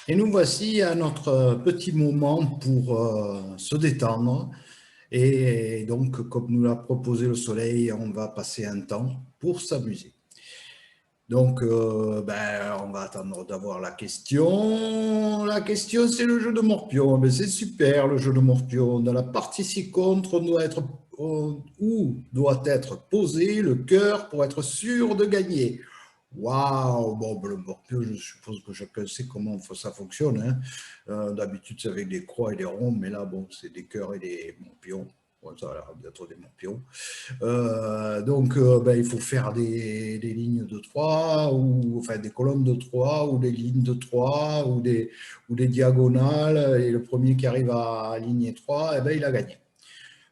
Et nous voici à notre petit moment pour se détendre. Et donc, comme nous l'a proposé le soleil, on va passer un temps pour s'amuser. Donc, on va attendre d'avoir la question. La question, c'est le jeu de Morpion. Ben, c'est super, le jeu de Morpion. Dans la partie ci-contre, où doit être posé le cœur pour être sûr de gagner. Waouh, bon, ben, le Morpion, je suppose que chacun sait comment ça fonctionne, hein. D'habitude, c'est avec des croix et des ronds, mais là, bon, c'est des cœurs et des morpions. Bon, ça a l'air d'être des morpions. Il faut faire des lignes de 3 ou enfin des colonnes de 3 ou des lignes de 3 ou des diagonales. Et le premier qui arrive à aligner 3, il a gagné.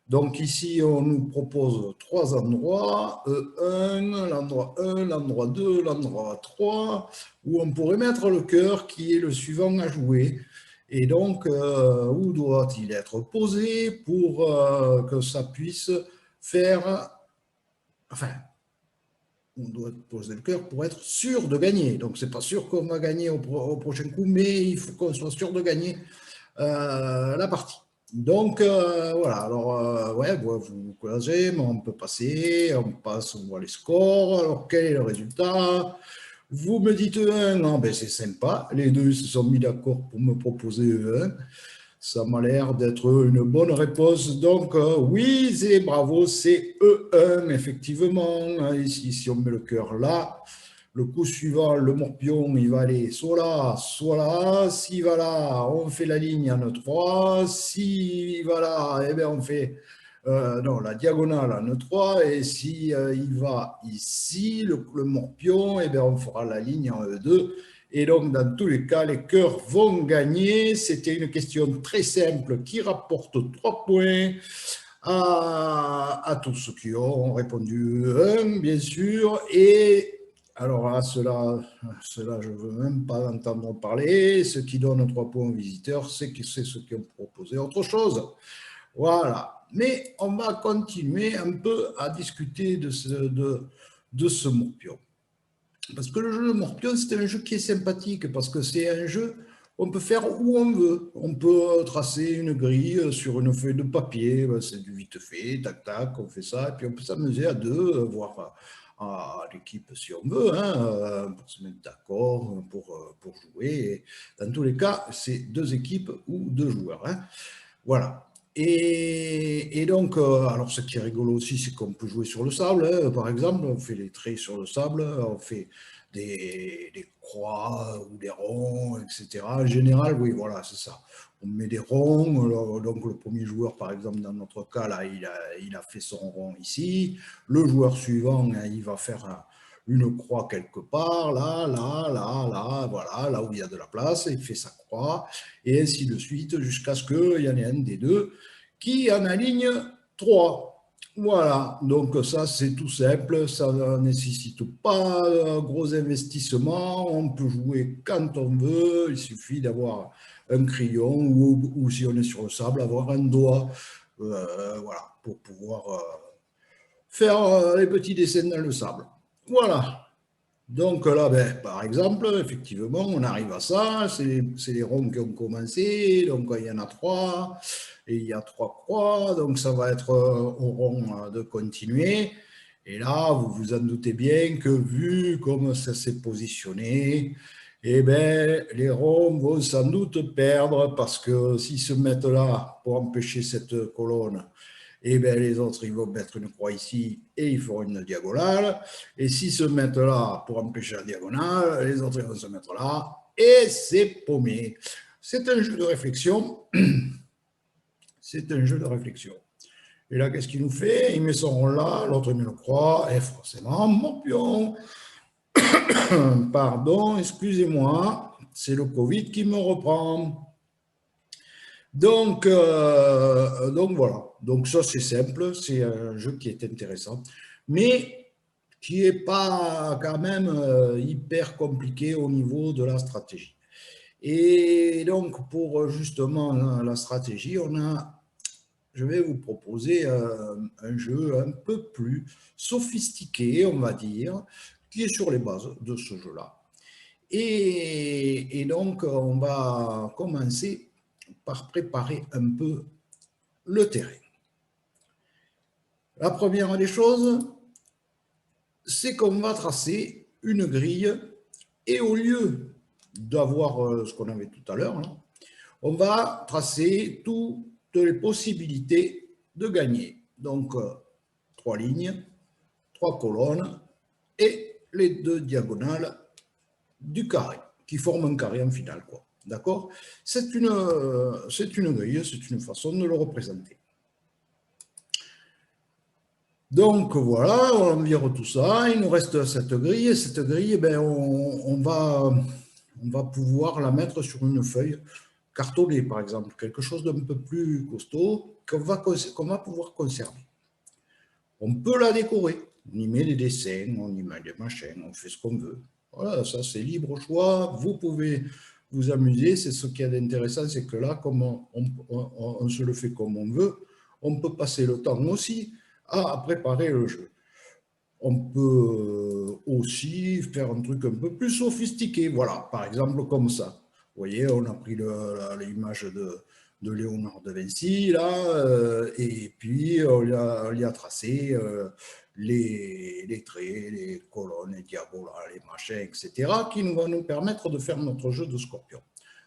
Donc ici, on nous propose trois endroits, l'endroit 1, l'endroit 2, l'endroit 3, où on pourrait mettre le cœur qui est le suivant à jouer. Et donc, où doit-il être posé pour que ça puisse faire... Enfin, on doit poser le cœur pour être sûr de gagner. Donc, c'est pas sûr qu'on va gagner au prochain coup, mais il faut qu'on soit sûr de gagner la partie. Donc, voilà. Alors, ouais, vous collagez, mais on peut passer, on passe, on voit les scores. Alors, quel est le résultat? Vous me dites un, non, ben c'est sympa. Les deux se sont mis d'accord pour me proposer un. Ça m'a l'air d'être une bonne réponse. Donc, oui, c'est bravo, c'est E1, effectivement. Ici, si on met le cœur là, le coup suivant, le morpion, il va aller soit là, soit là. S'il va là, on fait la ligne en E3. S'il va là, eh bien, on fait non, la diagonale en E3. Et si il va ici, le morpion, eh bien, on fera la ligne en E2. Et donc, dans tous les cas, les cœurs vont gagner. C'était une question très simple qui rapporte 3 points à tous ceux qui ont répondu un, bien sûr. Et alors là, cela je ne veux même pas entendre parler. Ce qui donne 3 points aux visiteurs, c'est ceux qui ont proposé autre chose. Voilà. Mais on va continuer un peu à discuter de ce morpion. Parce que le jeu de Morpion, c'est un jeu qui est sympathique, parce que c'est un jeu qu'on peut faire où on veut. On peut tracer une grille sur une feuille de papier, c'est du vite fait, tac, tac, on fait ça, et puis on peut s'amuser à deux, voire à l'équipe si on veut, hein, pour se mettre d'accord, pour jouer. Et dans tous les cas, c'est deux équipes ou deux joueurs, hein. Voilà. Et donc, alors ce qui est rigolo aussi, c'est qu'on peut jouer sur le sable, hein. Par exemple, on fait les traits sur le sable, on fait des croix ou des ronds, etc. En général, oui, voilà, c'est ça. On met des ronds, donc le premier joueur, par exemple, dans notre cas, là, il a fait son rond ici. Le joueur suivant, hein, il va faire une croix quelque part, là, voilà, là où il y a de la place, il fait sa croix, et ainsi de suite, jusqu'à ce qu'il y en ait un des deux qui en aligne 3. Voilà, donc ça c'est tout simple, ça ne nécessite pas un gros investissement, on peut jouer quand on veut, il suffit d'avoir un crayon ou si on est sur le sable, avoir un doigt, voilà, pour pouvoir faire les petits dessins dans le sable. Voilà. Donc là, ben, par exemple, effectivement, on arrive à ça, c'est les ronds qui ont commencé, donc il y en a 3, et il y a 3 croix, donc ça va être au rond de continuer. Et là, vous vous en doutez bien que vu comme ça s'est positionné, eh ben, les ronds vont sans doute perdre parce que s'ils se mettent là pour empêcher cette colonne, et bien les autres, ils vont mettre une croix ici et ils feront une diagonale. Et s'ils se mettent là pour empêcher la diagonale, les autres ils vont se mettre là et c'est paumé. C'est un jeu de réflexion. C'est un jeu de réflexion. Et là, qu'est-ce qu'il nous fait? Il met son rond là, l'autre il met une croix, et forcément, morpion. Pardon, excusez-moi, c'est le Covid qui me reprend. Donc voilà, donc ça c'est simple, c'est un jeu qui est intéressant, mais qui n'est pas quand même hyper compliqué au niveau de la stratégie. Et donc pour justement la stratégie, je vais vous proposer un jeu un peu plus sophistiqué, on va dire, qui est sur les bases de ce jeu-là. Et donc, on va commencer par préparer un peu le terrain. La première des choses, c'est qu'on va tracer une grille et au lieu d'avoir ce qu'on avait tout à l'heure, on va tracer toutes les possibilités de gagner. Donc, 3 lignes, 3 colonnes et les 2 diagonales du carré, qui forment un carré en finale, quoi. D'accord? C'est une grille, c'est une façon de le représenter. Donc voilà, on vire tout ça, il nous reste cette grille, et cette grille, ben, on va pouvoir la mettre sur une feuille cartonnée, par exemple, quelque chose d'un peu plus costaud qu'on va pouvoir conserver. On peut la décorer, on y met des dessins, on y met des machins, on fait ce qu'on veut. Voilà, ça c'est libre choix, vous pouvez vous amuser, c'est ce qui est intéressant, c'est que là, comme on se le fait comme on veut, on peut passer le temps aussi à préparer le jeu. On peut aussi faire un truc un peu plus sophistiqué, voilà, par exemple comme ça. Vous voyez, on a pris l'image de Léonard de Vinci, là, et puis on y a tracé les traits, les colonnes, les diagonales, les machins, etc., qui vont nous permettre de faire notre jeu de scorpion.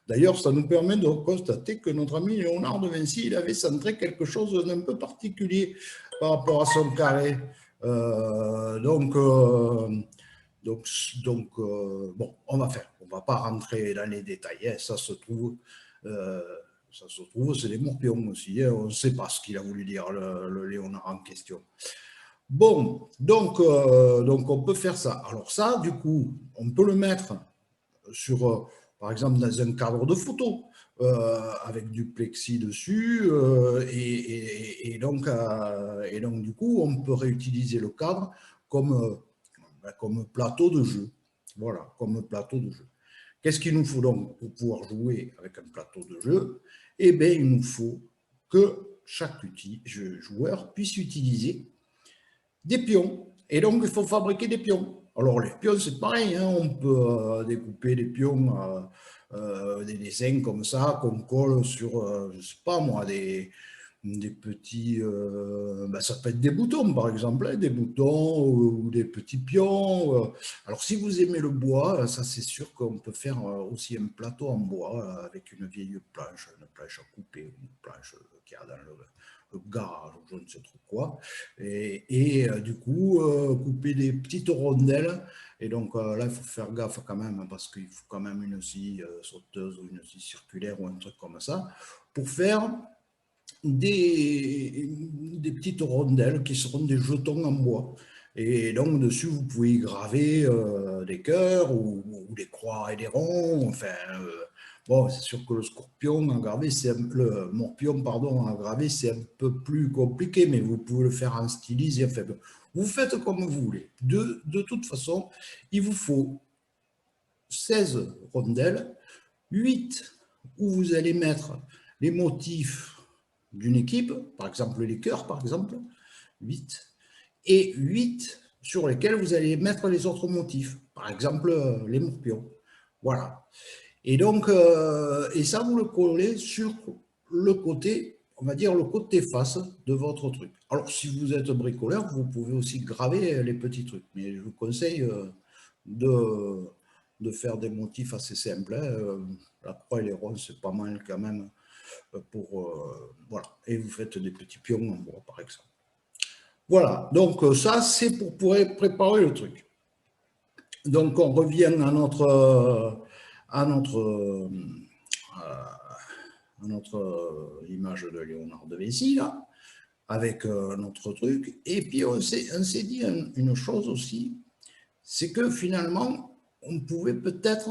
D'ailleurs, ça nous permet de constater que notre ami Léonard de Vinci, il avait centré quelque chose d'un peu particulier par rapport à son carré. Donc, bon, on va pas rentrer dans les détails, hein, ça se trouve, c'est des morpions aussi, hein, on ne sait pas ce qu'il a voulu dire, le Léonard en question. Bon, donc on peut faire ça. Alors ça, du coup, on peut le mettre sur, par exemple, dans un cadre de photo, avec du plexi dessus, et donc, du coup, on peut réutiliser le cadre comme plateau de jeu. Voilà, comme plateau de jeu. Qu'est-ce qu'il nous faut donc pour pouvoir jouer avec un plateau de jeu? Eh bien, il nous faut que chaque joueur puisse utiliser des pions. Et donc, il faut fabriquer des pions. Alors, les pions, c'est pareil, hein, on peut découper des pions, des dessins comme ça, qu'on colle sur, je ne sais pas moi, des petits, ça peut être des boutons par exemple, hein, des boutons ou des petits pions. Alors si vous aimez le bois, ça c'est sûr qu'on peut faire aussi un plateau en bois avec une vieille planche, une planche à couper, une planche qu'il y a dans le garage, je ne sais trop quoi, et du coup couper des petites rondelles, et donc là il faut faire gaffe quand même, parce qu'il faut quand même une scie sauteuse ou une scie circulaire ou un truc comme ça, pour faire des petites rondelles qui seront des jetons en bois. Et donc, dessus, vous pouvez y graver des cœurs ou des croix et des ronds. Enfin, bon, c'est sûr que le scorpion à graver, le morpion, pardon, à graver, c'est un peu plus compliqué, mais vous pouvez le faire en stylisé. Enfin, vous faites comme vous voulez. De toute façon, il vous faut 16 rondelles, 8 où vous allez mettre les motifs d'une équipe, par exemple les cœurs, par exemple, 8, et 8 sur lesquels vous allez mettre les autres motifs, par exemple les morpions. Voilà. Et donc, et ça, vous le collez sur le côté, on va dire le côté face de votre truc. Alors, si vous êtes bricoleur, vous pouvez aussi graver les petits trucs, mais je vous conseille de faire des motifs assez simples. Hein. La croix et les ronds, c'est pas mal quand même. Voilà, et vous faites des petits pions en bois par exemple. Voilà, donc ça c'est pour préparer le truc. Donc on revient à notre image de Léonard de Vinci là, avec notre truc, et puis on s'est dit une chose aussi, c'est que finalement on pouvait peut-être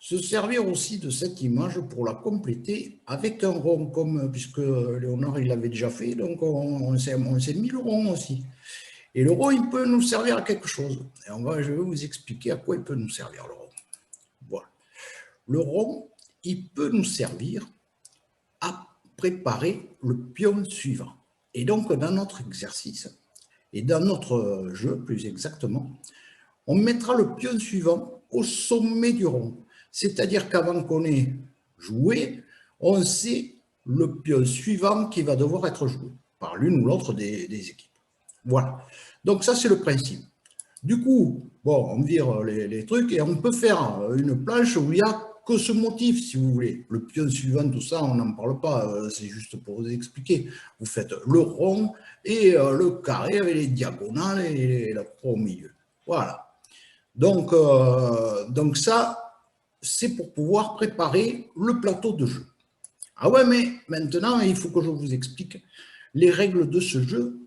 se servir aussi de cette image pour la compléter avec un rond, puisque Léonard il l'avait déjà fait, donc on s'est mis le rond aussi. Et le rond, il peut nous servir à quelque chose. Et je vais vous expliquer à quoi il peut nous servir, le rond. Voilà. Le rond, il peut nous servir à préparer le pion suivant. Et donc, dans notre exercice, et dans notre jeu plus exactement, on mettra le pion suivant au sommet du rond. C'est-à-dire qu'avant qu'on ait joué, on sait le pion suivant qui va devoir être joué par l'une ou l'autre des équipes. Voilà. Donc ça, c'est le principe. Du coup, bon, on vire les trucs et on peut faire une planche où il n'y a que ce motif, si vous voulez. Le pion suivant, tout ça, on n'en parle pas, c'est juste pour vous expliquer. Vous faites le rond et le carré avec les diagonales et la croix au milieu. Voilà. Donc ça, c'est pour pouvoir préparer le plateau de jeu. Ah ouais, mais maintenant, il faut que je vous explique les règles de ce jeu